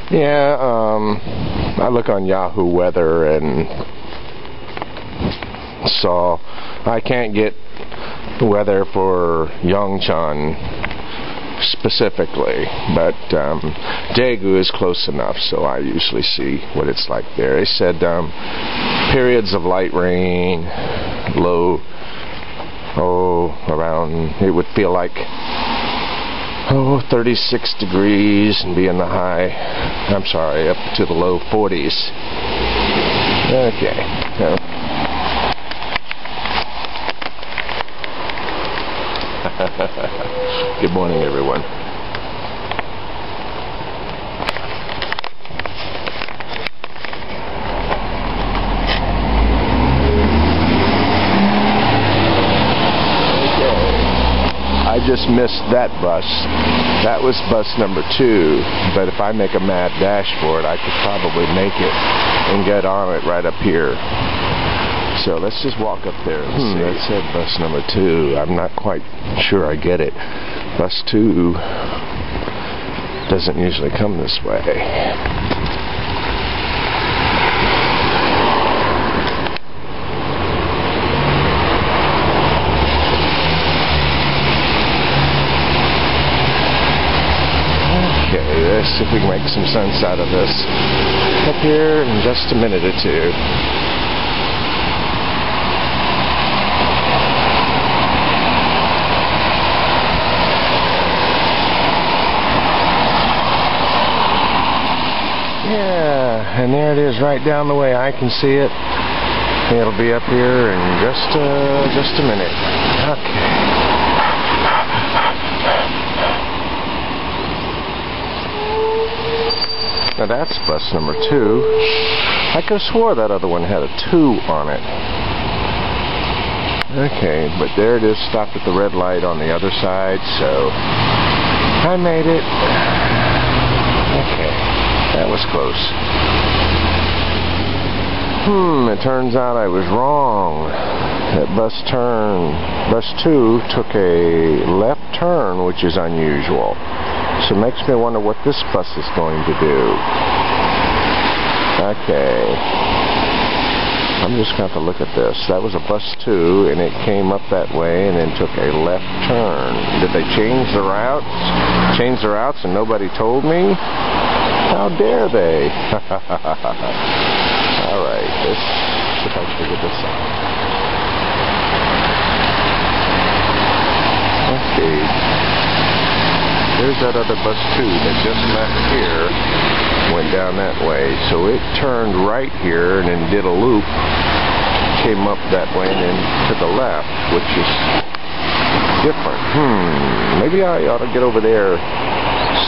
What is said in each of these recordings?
Yeah, I look on Yahoo Weather and saw I can't get weather for Yongchan specifically, but Daegu is close enough, so I usually see what it's like there. They said periods of light rain, low, around, it would feel like 36 degrees and be in the high, I'm sorry, up to the low 40s. Okay. Good morning, everyone. I just missed that bus. That was bus number 2, but if I make a mad dash for it, I could probably make it and get on it right up here. So let's just walk up there and see. That said bus number 2. I'm not quite sure I get it. Bus 2 doesn't usually come this way. Let's see if we can make some sense out of this. Up here in just a minute or two. Yeah, and there it is right down the way. I can see it. It'll be up here in just a minute. Okay. Now that's bus number 2. I could have swore that other one had a 2 on it. Okay, but there it is, stopped at the red light on the other side, so I made it. Okay, that was close. It turns out I was wrong. That bus 2 took a left turn, which is unusual. So it makes me wonder what this bus is going to do. Okay. I'm just going to have to look at this. That was a bus 2, and it came up that way and then took a left turn. Did they change the routes? Change the routes and nobody told me? How dare they? Alright, let's see if I can figure this out. Okay. There's that other bus 2 that just left here, went down that way. So it turned right here and then did a loop, came up that way and then to the left, which is different. Maybe I ought to get over there,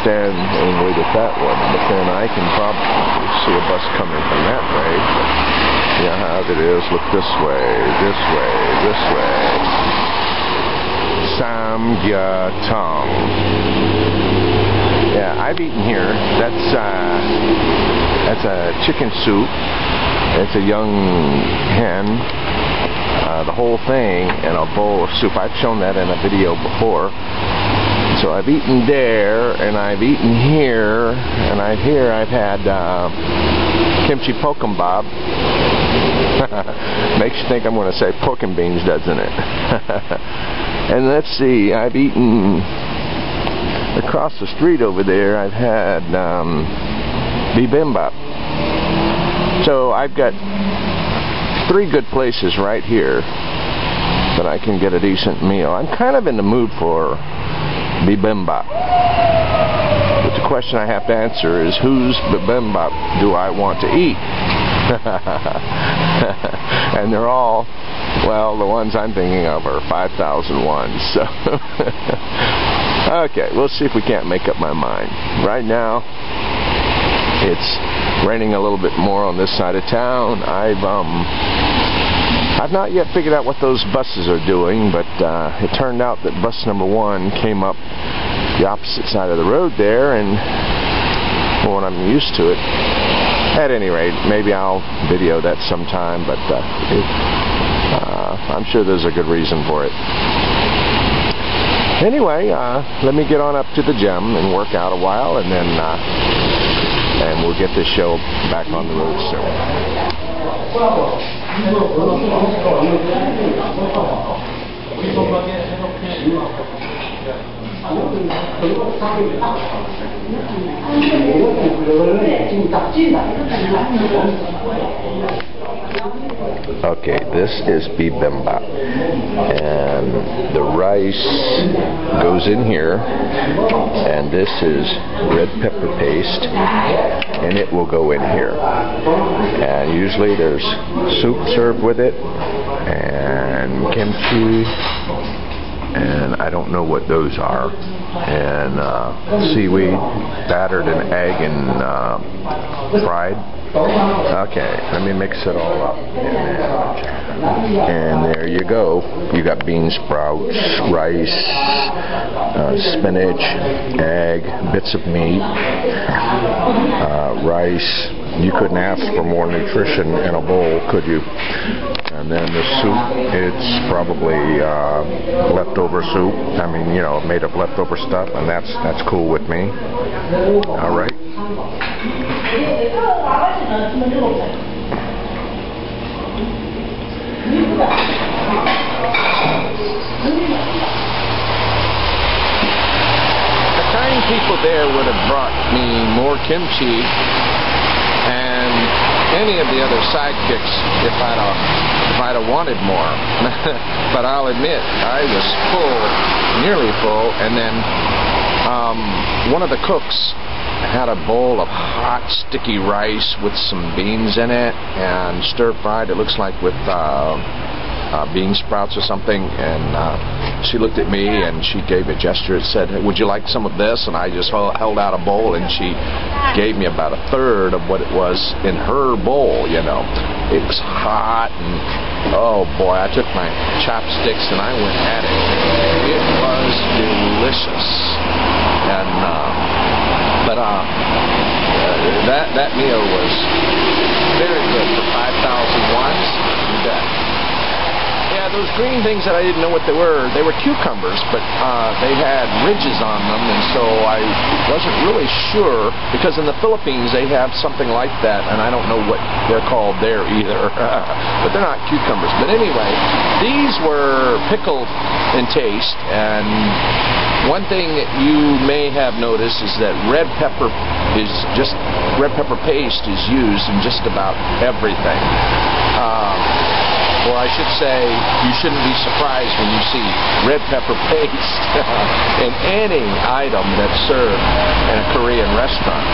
stand and wait at that one, but then I can probably see a bus coming from that way. But you know how it is, look this way, this way, this way. Samgyetang. Yeah, I've eaten here. That's a chicken soup. It's a young hen. The whole thing in a bowl of soup. I've shown that in a video before. So I've eaten there, and I've eaten here, and I've had kimchi bibimbap. Makes you think I'm going to say pork and beans, doesn't it? And let's see, I've eaten across the street over there. I've had Bibimbap. So I've got 3 good places right here that I can get a decent meal. I'm kind of in the mood for Bibimbap. But the question I have to answer is, whose Bibimbap do I want to eat? And they're all, well, the ones I'm thinking of are 5,001. So, okay, we'll see if we can't make up my mind. Right now, it's raining a little bit more on this side of town. I've not yet figured out what those buses are doing, but it turned out that bus number 1 came up the opposite side of the road there, and well, I'm used to it. At any rate, maybe I'll video that sometime, but I'm sure there's a good reason for it. Anyway, let me get on up to the gym and work out a while, and then and we'll get this show back on the road soon. Okay, this is bibimbap, and the rice goes in here, and this is red pepper paste, and it will go in here. And usually there's soup served with it, and kimchi, and I don't know what those are, and seaweed battered in egg and fried. Okay, let me mix it all up. And there you go. You got bean sprouts, rice, spinach, egg, bits of meat, rice. You couldn't ask for more nutrition in a bowl, could you? And then the soup, it's probably leftover soup. I mean, you know, made of leftover stuff, and that's cool with me. All right. The kind people there would have brought me more kimchi and any of the other sidekicks if I'd have wanted more. But I'll admit, I was full, nearly full, and then one of the cooks had a bowl of hot, sticky rice with some beans in it and stir-fried, it looks like, with bean sprouts or something, and she looked at me and she gave a gesture and said, "Hey, would you like some of this?" And I just held out a bowl, and she gave me about a third of what it was in her bowl, you know. It was hot, and oh boy, I took my chopsticks and I went at it. It was delicious. And that meal was very good for 5,000 ones. Yeah, those green things that I didn't know what they were cucumbers, but they had ridges on them, and so I wasn't really sure, because in the Philippines they have something like that, and I don't know what they're called there either. But they're not cucumbers. But anyway, these were pickled in taste, and one thing that you may have noticed is that red pepper paste is used in just about everything. Or I should say, you shouldn't be surprised when you see red pepper paste in any item that's served in a Korean restaurant.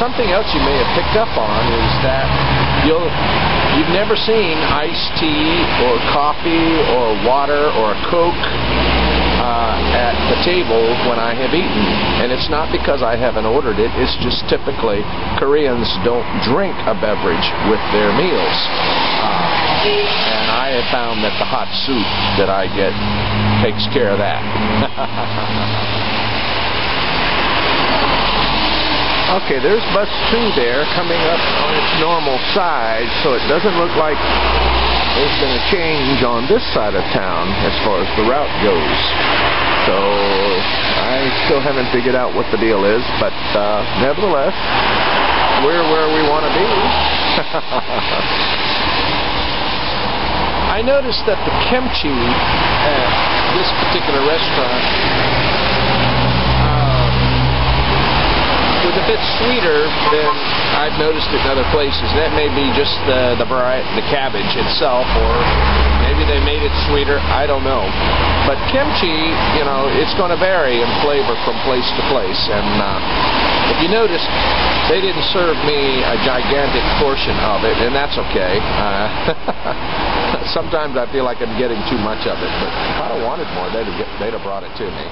Something else you may have picked up on is that you've never seen iced tea or coffee or water or a Coke at the table when I have eaten. And it's not because I haven't ordered it, it's just typically Koreans don't drink a beverage with their meals. And I have found that the hot soup that I get takes care of that. Okay, there's bus 2 there coming up on its normal side, so it doesn't look like there's been a change on this side of town as far as the route goes. So I still haven't figured out what the deal is, but nevertheless, we're where we want to be. I noticed that the kimchi at this particular restaurant was a bit sweeter than I've noticed it in other places. That may be just the cabbage itself, or maybe they made it sweeter. I don't know. But kimchi, you know, it's going to vary in flavor from place to place. And if you notice, they didn't serve me a gigantic portion of it, and that's okay. Sometimes I feel like I'm getting too much of it, but if I wanted more, they'd have brought it to me.